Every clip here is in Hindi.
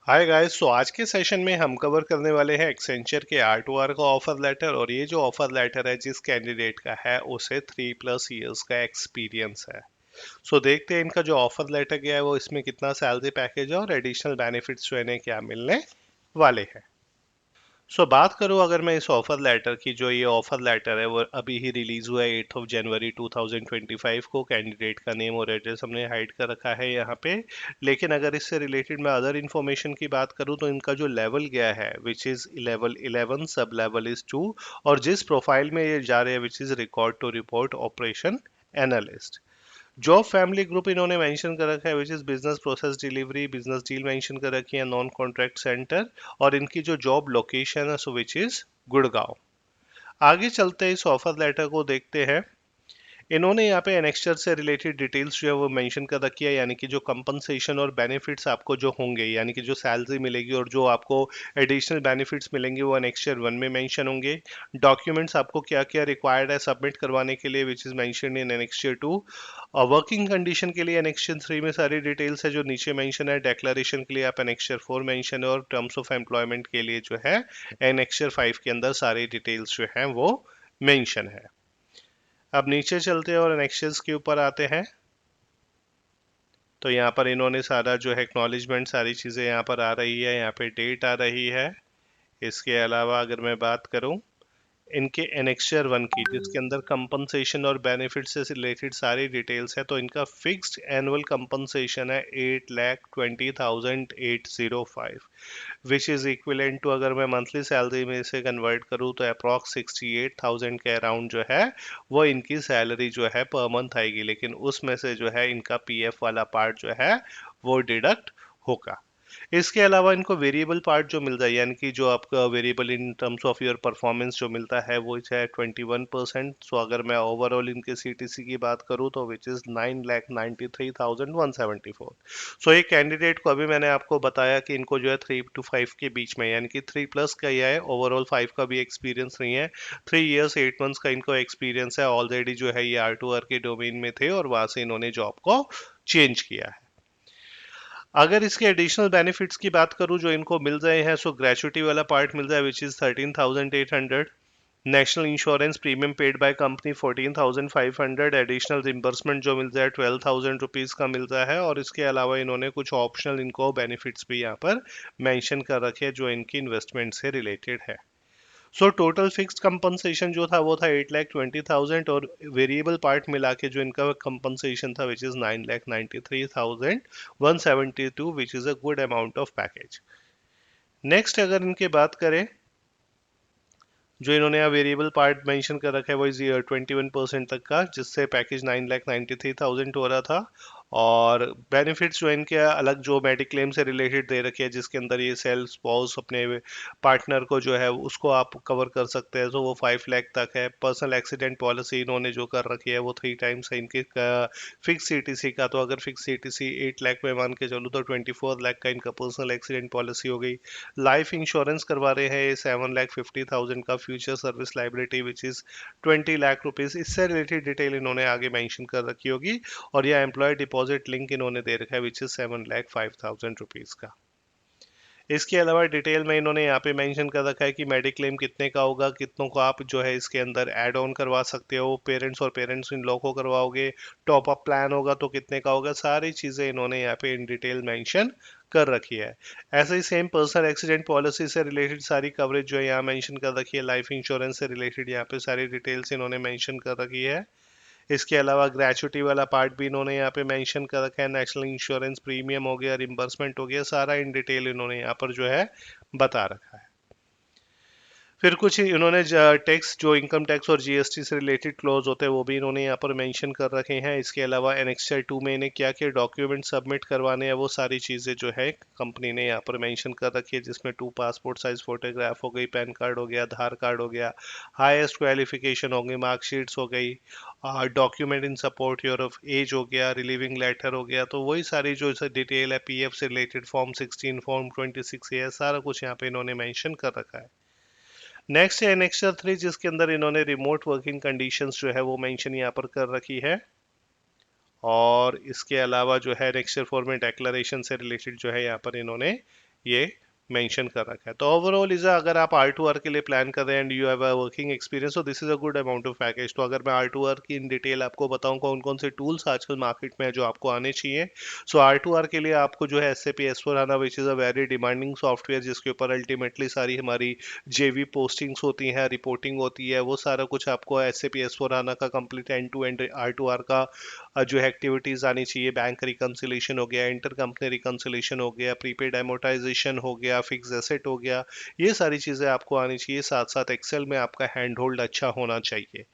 Hi guys. आज के सेशन में हम कवर करने वाले हैं एक्सेंचर के R2R का ऑफर लेटर। और ये जो ऑफर लेटर है जिस कैंडिडेट का है उसे 3+ इयर्स का एक्सपीरियंस है। देखते हैं इनका जो ऑफर लेटर गया है वो इसमें कितना सैलरी पैकेज है और एडिशनल बेनिफिट्स जो इन्हें क्या मिलने वाले हैं। बात करूं अगर मैं इस ऑफर लेटर की, जो ये ऑफर लेटर है वो अभी ही रिलीज हुआ है 8 जनवरी 2025 को। कैंडिडेट का नेम और एड्रेस हमने हाइड कर रखा है यहाँ पे। लेकिन अगर इससे रिलेटेड मैं अदर इन्फॉर्मेशन की बात करूं तो इनका जो लेवल गया है which is level 11, sub level is 2। और जिस प्रोफाइल में ये जा रहे हैं which is record to report operation analyst. Job family group इन्होंने मेंशन कर रखा है which is business process delivery, business deal mention कर रखी है, नॉन कॉन्ट्रैक्ट सेंटर। और इनकी जो जॉब लोकेशन है सो विच इज गुड़गांव। आगे चलते हैं, इस ऑफर लेटर को देखते हैं। इन्होंने यहाँ पे एनेक्स्चर से रिलेटेड डिटेल्स जो है वो मेंशन कर रखी है, यानी कि जो कंपनसेशन और बेनिफिट्स आपको जो होंगे, यानी कि जो सैलरी मिलेगी और जो आपको एडिशनल बेनिफिट्स मिलेंगे वो एनेक्स्चर 1 में मेंशन होंगे। डॉक्यूमेंट्स आपको क्या क्या रिक्वायर्ड है सबमिट करवाने के लिए which is mention in annexure 2। Working condition के लिए एनेक्स्चर 3 में सारी डिटेल्स है जो नीचे मेंशन है। डिक्लेरेशन के लिए आप एनेक्स्चर 4 मेंशन है, और टर्म्स ऑफ एम्प्लॉयमेंट के लिए जो है एनेक्स्चर 5 के अंदर सारी डिटेल्स जो है वो मेंशन है। अब नीचे चलते हैं और एनेक्शंस के ऊपर आते हैं। तो यहाँ पर इन्होंने सारा जो है एक्नॉलेजमेंट सारी चीज़ें यहाँ पर आ रही है, यहाँ पे डेट आ रही है। इसके अलावा अगर मैं बात करूँ इनके एनेक्स्चर 1 की, जिसके अंदर कंपनसेशन और बेनिफिट से रिलेटेड सारी डिटेल्स है, तो इनका फिक्स्ड एनुअल कंपनसेशन है 8,20,805, विच इज इक्विलेंट टू, अगर मैं मंथली सैलरी में इसे कन्वर्ट करूँ तो अप्रॉक्स 68,000 के अराउंड जो है वो इनकी सैलरी जो है पर मंथ आएगी। लेकिन उसमें से जो है इनका पीएफ वाला पार्ट जो है वो डिडक्ट होगा। इसके अलावा इनको वेरिएबल पार्ट जो मिल जाए, यानी कि जो आपका variable in terms of your performance जो मिलता है वो है 21%। अगर मैं ओवरऑल इनके सीटीसी की बात करूँ तो विच इज़ 9,93,174। एक कैंडिडेट को अभी मैंने आपको बताया कि इनको जो है 3 to 5 के बीच में, यानी कि 3+ का ही है, ओवरऑल 5 का भी एक्सपीरियंस नहीं है। 3 years 8 months का इनको एक्सपीरियंस है। ऑलरेडी जो है ये R2R के डोमेन में थे और वहां से इन्होंने जॉब को चेंज किया है। अगर इसके एडिशनल बेनिफिट्स की बात करूं जो इनको मिल रहे हैं, ग्रेचुटी वाला पार्ट मिल रहा है which is 13,800। National insurance premium paid by company 14,500। Additional reimbursement जो मिल रहा है 12,000 रुपीज का मिल रहा है। और इसके अलावा इन्होंने कुछ ऑप्शनल इनको बेनिफिट्स भी यहाँ पर मेंशन कर रखे हैं जो इनकी इन्वेस्टमेंट से रिलेटेड है। टोटल फिक्स्ड कंपनसेशन जो था वो था 8,20,000, और वेरिएबल पार्ट मिला के जो इनका कंपनसेशन था which is 9,93,172, which is a good amount of package. Next अगर इनके बात करें, जो इन्होंने यहाँ वेरिएबल पार्ट मेंशन कर रखा है वो 21% तक का, जिससे पैकेज 9,93,000 हो रहा था। और बेनिफिट्स जो इनके अलग जो मेडिक्लेम से रिलेटेड दे रखे हैं, जिसके अंदर ये सेल्फ स्पाउस अपने पार्टनर को जो है उसको आप कवर कर सकते हैं, तो वो 5 लाख तक है। पर्सनल एक्सीडेंट पॉलिसी इन्होंने जो कर रखी है वो 3 टाइम्स है इनके फिक्स सीटीसी का। तो अगर फिक्स सीटीसी 8 लाख में मान के चलूँ तो 24 लाख का इनका पर्सनल एक्सीडेंट पॉलिसी हो गई। लाइफ इंश्योरेंस करवा रहे हैं ये 7,50,000 का, future service liability which is 20 lakh rupees. इससे रिलेटेड डिटेल इन्होंने आगे मेंशन कर रखी होगी। और यह एम्प्लॉय डिपॉजिट लिंक इन्होंने दे रखा है विच इज 7,05,000 रुपीज का। इसके अलावा डिटेल में इन्होंने यहाँ पे मेंशन कर रखा है कि मेडिक्लेम कितने का होगा, कितनों को आप जो है इसके अंदर ऐड ऑन करवा सकते हो, पेरेंट्स और पेरेंट्स इन लोगों को करवाओगे, टॉप अप प्लान होगा तो कितने का होगा, सारी चीज़ें इन्होंने यहाँ पे इन डिटेल मेंशन कर रखी है। ऐसे ही सेम पर्सनल एक्सीडेंट पॉलिसी से रिलेटेड सारी कवरेज जो है यहाँ मेंशन कर रखी है। लाइफ इंश्योरेंस से रिलेटेड यहाँ पे सारी डिटेल्स इन्होंने मेंशन कर रखी है। इसके अलावा ग्रेचुटी वाला पार्ट भी इन्होंने यहाँ पे मेंशन कर रखा है। नेशनल इंश्योरेंस प्रीमियम हो गया, रिम्बर्समेंट हो गया, सारा इन डिटेल इन्होंने यहाँ पर जो है बता रखा है। फिर कुछ इन्होंने टैक्स, जो इनकम टैक्स और जीएसटी से रिलेटेड क्लोज होते हैं वो भी इन्होंने यहाँ पर मेंशन कर रखे हैं। इसके अलावा एनेक्स्चर 2 में इन्हें क्या क्या डॉक्यूमेंट सबमिट करवाने हैं वो सारी चीज़ें जो है कंपनी ने यहाँ पर मेंशन कर रखी है, जिसमें 2 पासपोर्ट साइज फोटोग्राफ हो गई, पैन कार्ड हो गया, आधार कार्ड हो गया, हाईएस्ट क्वालिफिकेशन हो गई, मार्कशीट्स हो गई, document in support your of age हो गया, रिलीविंग लेटर हो गया। तो वही सारी जो डिटेल है पीएफ से रिलेटेड, फॉर्म 16, फॉर्म 26 है, सारा कुछ यहाँ पे इन्होंने मेंशन कर रखा है। नेक्स्ट है एनेक्सर 3, जिसके अंदर इन्होंने रिमोट वर्किंग कंडीशंस जो है वो मेंशन यहाँ पर कर रखी है। और इसके अलावा जो है एनेक्सर 4 में डिक्लेरेशन से रिलेटेड जो है यहाँ पर इन्होंने ये मेंशन कर रखा है। तो ओवरऑल इज अगर आप R2R के लिए प्लान कर रहे हैं and you have a working experience, तो this is a good amount of package. तो अगर मैं R2R की इन डिटेल आपको बताऊं कौन कौन से टूल्स आजकल मार्केट में है जो आपको आने चाहिए, सो R2R के लिए आपको जो है SAP S/4HANA which is a very demanding software, जिसके ऊपर अल्टीमेटली सारी हमारी जेवी पोस्टिंग्स होती हैं, रिपोर्टिंग होती है, वो सारा कुछ आपको SAP S/4HANA का complete and to and R2R का जो है एक्टिविटीज आनी चाहिए। बैंक रिकंसिलेशन हो गया, इंटर कंपनी रिकंसिलेशन हो गया, प्रीपेड एमोटाइजेशन हो गया, फिक्स एसेट हो गया, ये सारी चीज़ें आपको आनी चाहिए। साथ साथ एक्सेल में आपका हैंड होल्ड अच्छा होना चाहिए,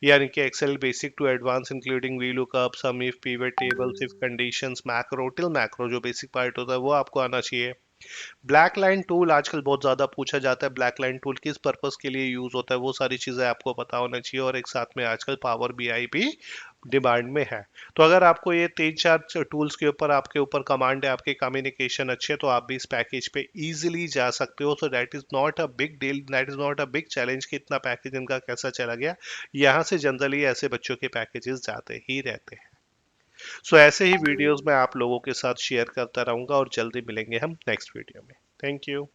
यानी कि Excel basic to advance including V lookup, sum if, pivot tables, if conditions, macro till macro जो बेसिक पार्ट होता है वो आपको आना चाहिए। ब्लैक लाइन टूल आजकल बहुत ज़्यादा पूछा जाता है, ब्लैक लाइन टूल किस पर्पस के लिए यूज़ होता है, वो सारी चीज़ें आपको पता होना चाहिए। और एक साथ में आजकल पावर बीआई भी डिमांड में है। तो अगर आपको ये 3-4 टूल्स के ऊपर आपके ऊपर कमांड है, आपके कम्युनिकेशन अच्छे, तो आप भी इस पैकेज पे इजीली जा सकते हो। So that is not a big deal, that is not a big challenge कि इतना पैकेज इनका कैसा चला गया। यहाँ से जनरली ऐसे बच्चों के पैकेजेस जाते ही रहते हैं। सो ऐसे ही वीडियोस मैं आप लोगों के साथ शेयर करता रहूंगा और जल्दी मिलेंगे हम नेक्स्ट वीडियो में। Thank you.